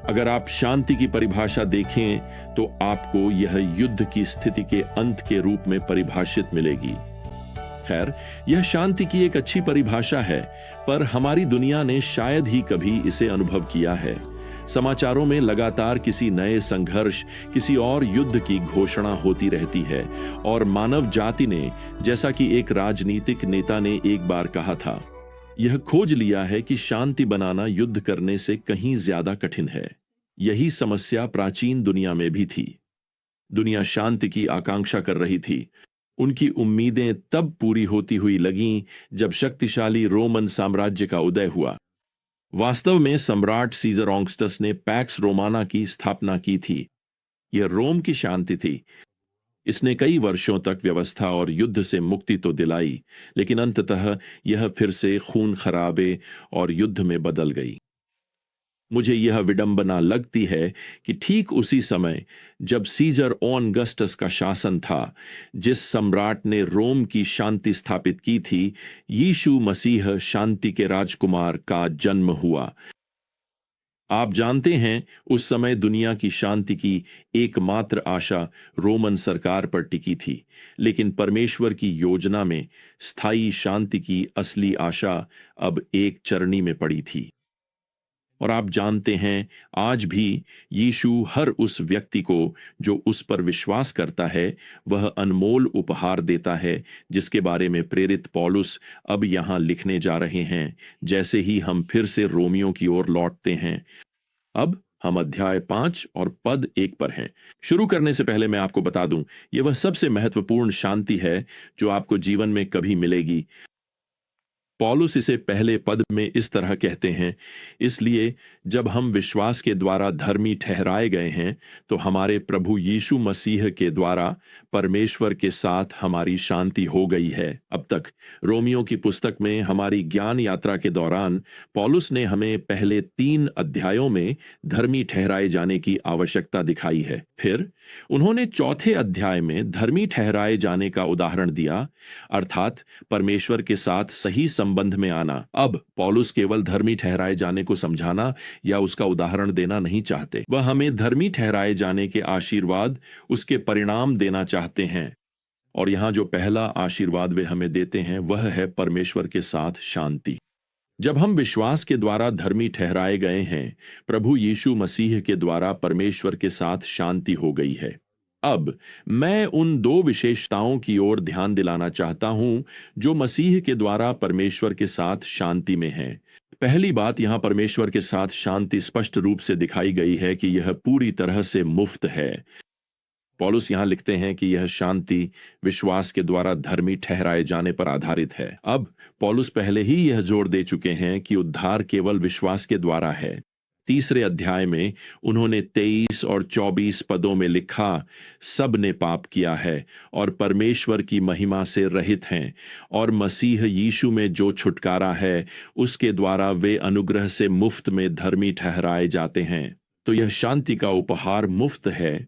अगर आप शांति की परिभाषा देखें तो आपको यह युद्ध की स्थिति के अंत के रूप में परिभाषित मिलेगी। खैर, यह शांति की एक अच्छी परिभाषा है, पर हमारी दुनिया ने शायद ही कभी इसे अनुभव किया है। समाचारों में लगातार किसी नए संघर्ष, किसी और युद्ध की घोषणा होती रहती है, और मानव जाति ने, जैसा कि एक राजनीतिक नेता ने एक बार कहा था, यह खोज लिया है कि शांति बनाना युद्ध करने से कहीं ज्यादा कठिन है। यही समस्या प्राचीन दुनिया में भी थी। दुनिया शांति की आकांक्षा कर रही थी। उनकी उम्मीदें तब पूरी होती हुई लगीं जब शक्तिशाली रोमन साम्राज्य का उदय हुआ। वास्तव में सम्राट सीजर ऑगस्टस ने पैक्स रोमाना की स्थापना की थी। यह रोम की शांति थी। इसने कई वर्षों तक व्यवस्था और युद्ध से मुक्ति तो दिलाई, लेकिन अंततः यह फिर से खून खराबे और युद्ध में बदल गई। मुझे यह विडंबना लगती है कि ठीक उसी समय जब सीजर ऑगस्टस का शासन था, जिस सम्राट ने रोम की शांति स्थापित की थी, यीशु मसीह शांति के राजकुमार का जन्म हुआ। आप जानते हैं, उस समय दुनिया की शांति की एकमात्र आशा रोमन सरकार पर टिकी थी, लेकिन परमेश्वर की योजना में स्थायी शांति की असली आशा अब एक चरनी में पड़ी थी। और आप जानते हैं, आज भी यीशु हर उस व्यक्ति को जो उस पर विश्वास करता है, वह अनमोल उपहार देता है, जिसके बारे में प्रेरित पौलुस अब यहां लिखने जा रहे हैं, जैसे ही हम फिर से रोमियों की ओर लौटते हैं। अब हम अध्याय 5 और पद 1 पर हैं। शुरू करने से पहले मैं आपको बता दूं, यह वह सबसे महत्वपूर्ण शांति है जो आपको जीवन में कभी मिलेगी। पौलुस इसे पहले पद में इस तरह कहते हैं, इसलिए जब हम विश्वास के द्वारा धर्मी ठहराए गए हैं, तो हमारे प्रभु यीशु मसीह के द्वारा परमेश्वर के साथ हमारी शांति हो गई है। अब तक रोमियो की पुस्तक में हमारी ज्ञान यात्रा के दौरान पौलुस ने हमें पहले 3 अध्यायों में धर्मी ठहराए जाने की आवश्यकता दिखाई है। फिर उन्होंने चौथे अध्याय में धर्मी ठहराए जाने का उदाहरण दिया, अर्थात परमेश्वर के साथ सही संबंध में आना। अब पौलुस केवल धर्मी ठहराए जाने को समझाना या उसका उदाहरण देना नहीं चाहते। वह हमें धर्मी ठहराए जाने के आशीर्वाद, उसके परिणाम देना चाहते हैं। और यहां जो पहला आशीर्वाद वे हमें देते हैं, वह है परमेश्वर के साथ शांति। जब हम विश्वास के द्वारा धर्मी ठहराए गए हैं, प्रभु यीशु मसीह के द्वारा परमेश्वर के साथ शांति हो गई है। अब मैं उन 2 विशेषताओं की ओर ध्यान दिलाना चाहता हूं जो मसीह के द्वारा परमेश्वर के साथ शांति में हैं। पहली बात, यहां परमेश्वर के साथ शांति स्पष्ट रूप से दिखाई गई है कि यह पूरी तरह से मुफ्त है। पौलुस यहां लिखते हैं कि यह शांति विश्वास के द्वारा धर्मी ठहराए जाने पर आधारित है। अब पौलुस पहले ही यह जोर दे चुके हैं कि उद्धार केवल विश्वास के द्वारा है। तीसरे अध्याय में उन्होंने 23 और 24 पदों में लिखा, सब ने पाप किया है और परमेश्वर की महिमा से रहित हैं, और मसीह यीशु में जो छुटकारा है, उसके द्वारा वे अनुग्रह से मुफ्त में धर्मी ठहराए जाते हैं। तो यह शांति का उपहार मुफ्त है।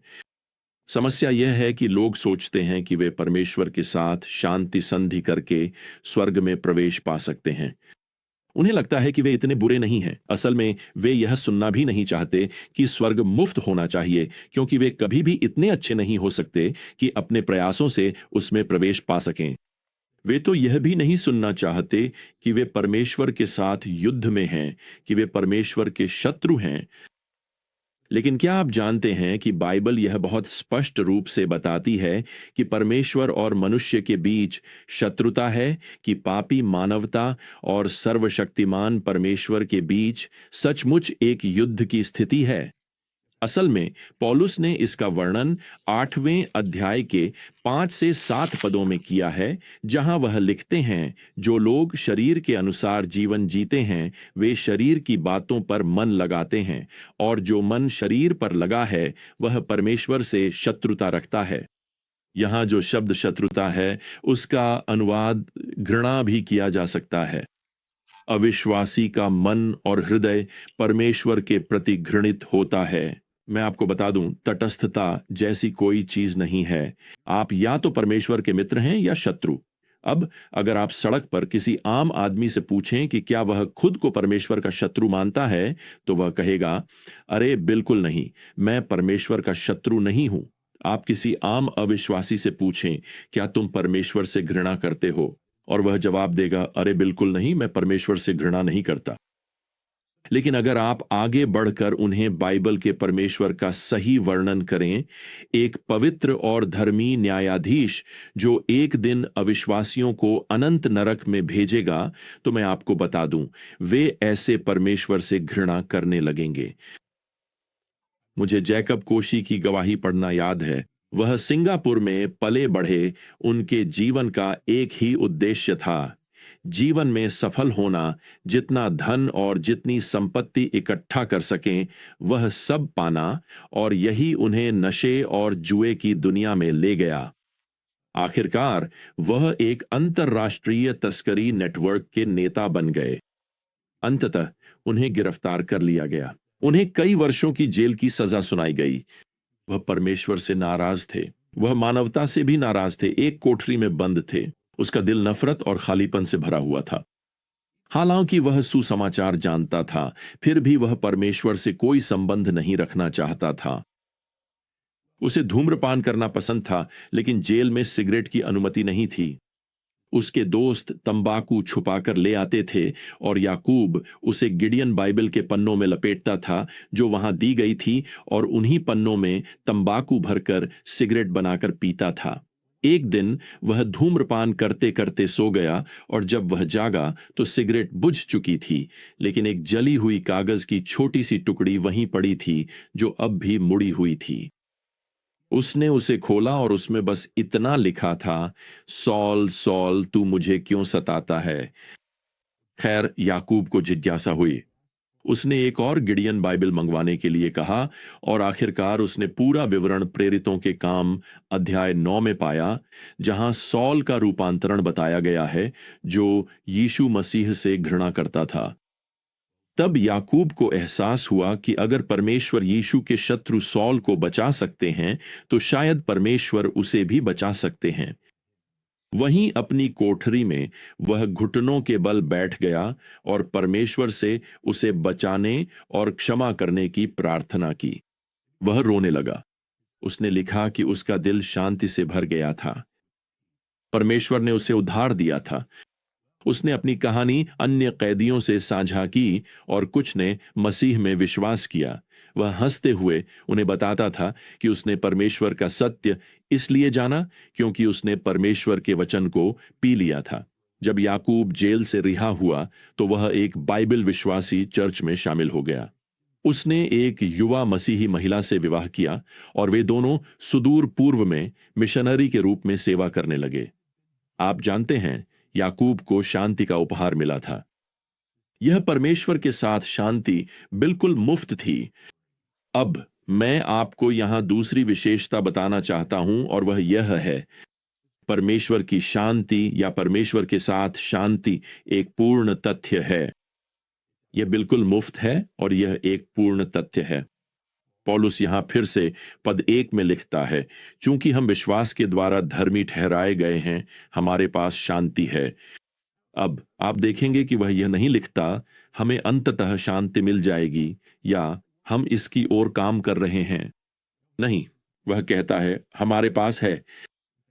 समस्या यह है कि लोग सोचते हैं कि वे परमेश्वर के साथ शांति संधि करके स्वर्ग में प्रवेश पा सकते हैं। उन्हें लगता है कि वे इतने बुरे नहीं हैं। असल में वे यह सुनना भी नहीं चाहते कि स्वर्ग मुफ्त होना चाहिए, क्योंकि वे कभी भी इतने अच्छे नहीं हो सकते कि अपने प्रयासों से उसमें प्रवेश पा सकें। वे तो यह भी नहीं सुनना चाहते कि वे परमेश्वर के साथ युद्ध में हैं, कि वे परमेश्वर के शत्रु हैं। लेकिन क्या आप जानते हैं कि बाइबल यह बहुत स्पष्ट रूप से बताती है कि परमेश्वर और मनुष्य के बीच शत्रुता है, कि पापी मानवता और सर्वशक्तिमान परमेश्वर के बीच सचमुच एक युद्ध की स्थिति है। असल में पौलुस ने इसका वर्णन 8वें अध्याय के 5 से 7 पदों में किया है, जहां वह लिखते हैं, जो लोग शरीर के अनुसार जीवन जीते हैं, वे शरीर की बातों पर मन लगाते हैं, और जो मन शरीर पर लगा है, वह परमेश्वर से शत्रुता रखता है। यहां जो शब्द शत्रुता है, उसका अनुवाद घृणा भी किया जा सकता है। अविश्वासी का मन और हृदय परमेश्वर के प्रति घृणित होता है। मैं आपको बता दूं, तटस्थता जैसी कोई चीज नहीं है। आप या तो परमेश्वर के मित्र हैं या शत्रु। अब अगर आप सड़क पर किसी आम आदमी से पूछें कि क्या वह खुद को परमेश्वर का शत्रु मानता है, तो वह कहेगा, अरे बिल्कुल नहीं, मैं परमेश्वर का शत्रु नहीं हूं। आप किसी आम अविश्वासी से पूछें, क्या तुम परमेश्वर से घृणा करते हो, और वह जवाब देगा, अरे बिल्कुल नहीं, मैं परमेश्वर से घृणा नहीं करता। लेकिन अगर आप आगे बढ़कर उन्हें बाइबल के परमेश्वर का सही वर्णन करें, एक पवित्र और धर्मी न्यायाधीश जो एक दिन अविश्वासियों को अनंत नरक में भेजेगा, तो मैं आपको बता दूं, वे ऐसे परमेश्वर से घृणा करने लगेंगे। मुझे जैकब कोशी की गवाही पढ़ना याद है। वह सिंगापुर में पले बढ़े, उनके जीवन का एक ही उद्देश्य था, जीवन में सफल होना, जितना धन और जितनी संपत्ति इकट्ठा कर सकें वह सब पाना, और यही उन्हें नशे और जुए की दुनिया में ले गया। आखिरकार वह एक अंतर्राष्ट्रीय तस्करी नेटवर्क के नेता बन गए। अंततः उन्हें गिरफ्तार कर लिया गया। उन्हें कई वर्षों की जेल की सजा सुनाई गई। वह परमेश्वर से नाराज थे, वह मानवता से भी नाराज थे, एक कोठरी में बंद थे। उसका दिल नफरत और खालीपन से भरा हुआ था। हालांकि वह सुसमाचार जानता था, फिर भी वह परमेश्वर से कोई संबंध नहीं रखना चाहता था। उसे धूम्रपान करना पसंद था, लेकिन जेल में सिगरेट की अनुमति नहीं थी। उसके दोस्त तंबाकू छुपाकर ले आते थे और याकूब उसे गिडियन बाइबल के पन्नों में लपेटता था जो वहां दी गई थी, और उन्हीं पन्नों में तंबाकू भरकर सिगरेट बनाकर पीता था। एक दिन वह धूम्रपान करते करते सो गया, और जब वह जागा तो सिगरेट बुझ चुकी थी, लेकिन एक जली हुई कागज की छोटी सी टुकड़ी वहीं पड़ी थी जो अब भी मुड़ी हुई थी। उसने उसे खोला और उसमें बस इतना लिखा था, सॉल सॉल तू मुझे क्यों सताता है। खैर, याकूब को जिज्ञासा हुई। उसने एक और गिडियन बाइबल मंगवाने के लिए कहा, और आखिरकार उसने पूरा विवरण प्रेरितों के काम अध्याय 9 में पाया, जहां सॉल का रूपांतरण बताया गया है, जो यीशु मसीह से घृणा करता था। तब याकूब को एहसास हुआ कि अगर परमेश्वर यीशु के शत्रु सॉल को बचा सकते हैं, तो शायद परमेश्वर उसे भी बचा सकते हैं। वहीं अपनी कोठरी में वह घुटनों के बल बैठ गया और परमेश्वर से उसे बचाने और क्षमा करने की प्रार्थना की। वह रोने लगा। उसने लिखा कि उसका दिल शांति से भर गया था। परमेश्वर ने उसे उद्धार दिया था। उसने अपनी कहानी अन्य कैदियों से साझा की और कुछ ने मसीह में विश्वास किया। वह हंसते हुए उन्हें बताता था कि उसने परमेश्वर का सत्य इसलिए जाना क्योंकि उसने परमेश्वर के वचन को पी लिया था। जब याकूब जेल से रिहा हुआ तो वह एक बाइबल विश्वासी चर्च में शामिल हो गया। उसने एक युवा मसीही महिला से विवाह किया और वे दोनों सुदूर पूर्व में मिशनरी के रूप में सेवा करने लगे। आप जानते हैं, याकूब को शांति का उपहार मिला था। यह परमेश्वर के साथ शांति बिल्कुल मुफ्त थी। अब मैं आपको यहां दूसरी विशेषता बताना चाहता हूं, और वह यह है, परमेश्वर की शांति या परमेश्वर के साथ शांति एक पूर्ण तथ्य है। यह बिल्कुल मुफ्त है और यह एक पूर्ण तथ्य है। पौलुस यहां फिर से पद 1 में लिखता है, चूंकि हम विश्वास के द्वारा धर्मी ठहराए गए हैं, हमारे पास शांति है। अब आप देखेंगे कि वह यह नहीं लिखता, हमें अंततः शांति मिल जाएगी या हम इसकी ओर काम कर रहे हैं। नहीं, वह कहता है हमारे पास है।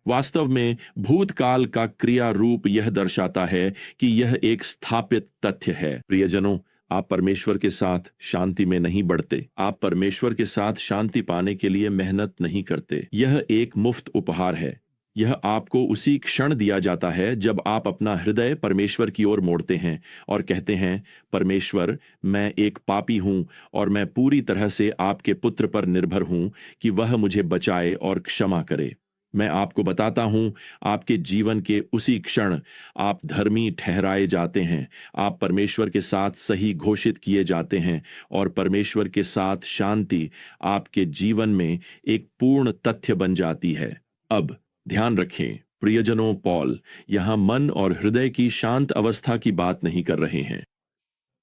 वास्तव में भूतकाल का क्रिया रूप यह दर्शाता है कि यह एक स्थापित तथ्य है। प्रियजनों, आप परमेश्वर के साथ शांति में नहीं बढ़ते। आप परमेश्वर के साथ शांति पाने के लिए मेहनत नहीं करते। यह एक मुफ्त उपहार है। यह आपको उसी क्षण दिया जाता है जब आप अपना हृदय परमेश्वर की ओर मोड़ते हैं और कहते हैं, परमेश्वर, मैं एक पापी हूं और मैं पूरी तरह से आपके पुत्र पर निर्भर हूं कि वह मुझे बचाए और क्षमा करे। मैं आपको बताता हूं, आपके जीवन के उसी क्षण आप धर्मी ठहराए जाते हैं। आप परमेश्वर के साथ सही घोषित किए जाते हैं और परमेश्वर के साथ शांति आपके जीवन में एक पूर्ण तथ्य बन जाती है। अब ध्यान रखें, प्रियजनों, पॉल यहां मन और हृदय की शांत अवस्था की बात नहीं कर रहे हैं।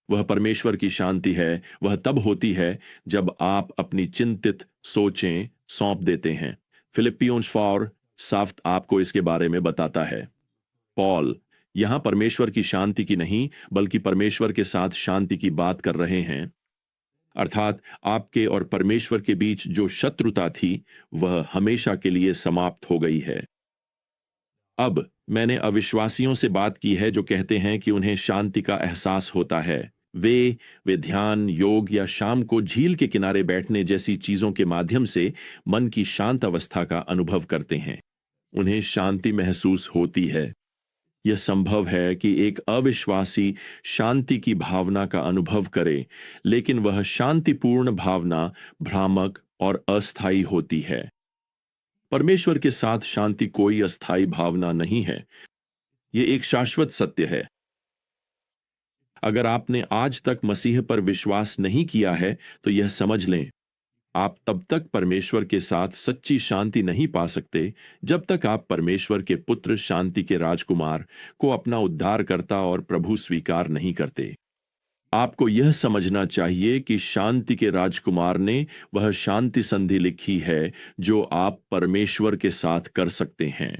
वह परमेश्वर की शांति है, वह तब होती है जब आप अपनी चिंतित सोचें सौंप देते हैं। फिलिपियों 4 साफ आपको इसके बारे में बताता है। पॉल यहां परमेश्वर की शांति की नहीं बल्कि परमेश्वर के साथ शांति की बात कर रहे हैं, अर्थात आपके और परमेश्वर के बीच जो शत्रुता थी वह हमेशा के लिए समाप्त हो गई है। अब मैंने अविश्वासियों से बात की है जो कहते हैं कि उन्हें शांति का एहसास होता है। वे ध्यान, योग या शाम को झील के किनारे बैठने जैसी चीजों के माध्यम से मन की शांत अवस्था का अनुभव करते हैं। उन्हें शांति महसूस होती है। यह संभव है कि एक अविश्वासी शांति की भावना का अनुभव करे, लेकिन वह शांतिपूर्ण भावना भ्रामक और अस्थायी होती है। परमेश्वर के साथ शांति कोई अस्थायी भावना नहीं है, यह एक शाश्वत सत्य है। अगर आपने आज तक मसीह पर विश्वास नहीं किया है तो यह समझ लें, आप तब तक परमेश्वर के साथ सच्ची शांति नहीं पा सकते जब तक आप परमेश्वर के पुत्र शांति के राजकुमार को अपना उद्धारकर्ता और प्रभु स्वीकार नहीं करते। आपको यह समझना चाहिए कि शांति के राजकुमार ने वह शांति संधि लिखी है जो आप परमेश्वर के साथ कर सकते हैं।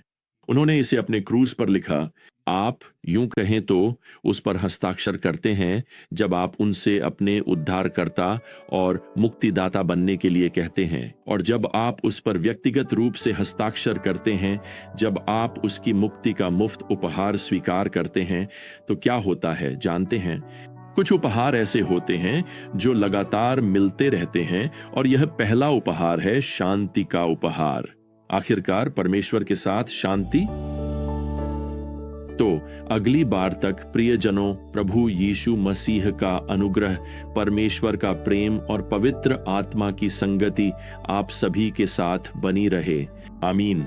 उन्होंने इसे अपने क्रूस पर लिखा। आप यूं कहें तो उस पर हस्ताक्षर करते हैं जब आप उनसे अपने उद्धारकर्ता और मुक्तिदाता बनने के लिए कहते हैं, और जब आप उस पर व्यक्तिगत रूप से हस्ताक्षर करते हैं, जब आप उसकी मुक्ति का मुफ्त उपहार स्वीकार करते हैं, तो क्या होता है जानते हैं? कुछ उपहार ऐसे होते हैं जो लगातार मिलते रहते हैं, और यह पहला उपहार है शांति का उपहार। आखिरकार परमेश्वर के साथ शांति। तो अगली बार तक प्रियजनों, प्रभु यीशु मसीह का अनुग्रह, परमेश्वर का प्रेम और पवित्र आत्मा की संगति आप सभी के साथ बनी रहे। आमीन।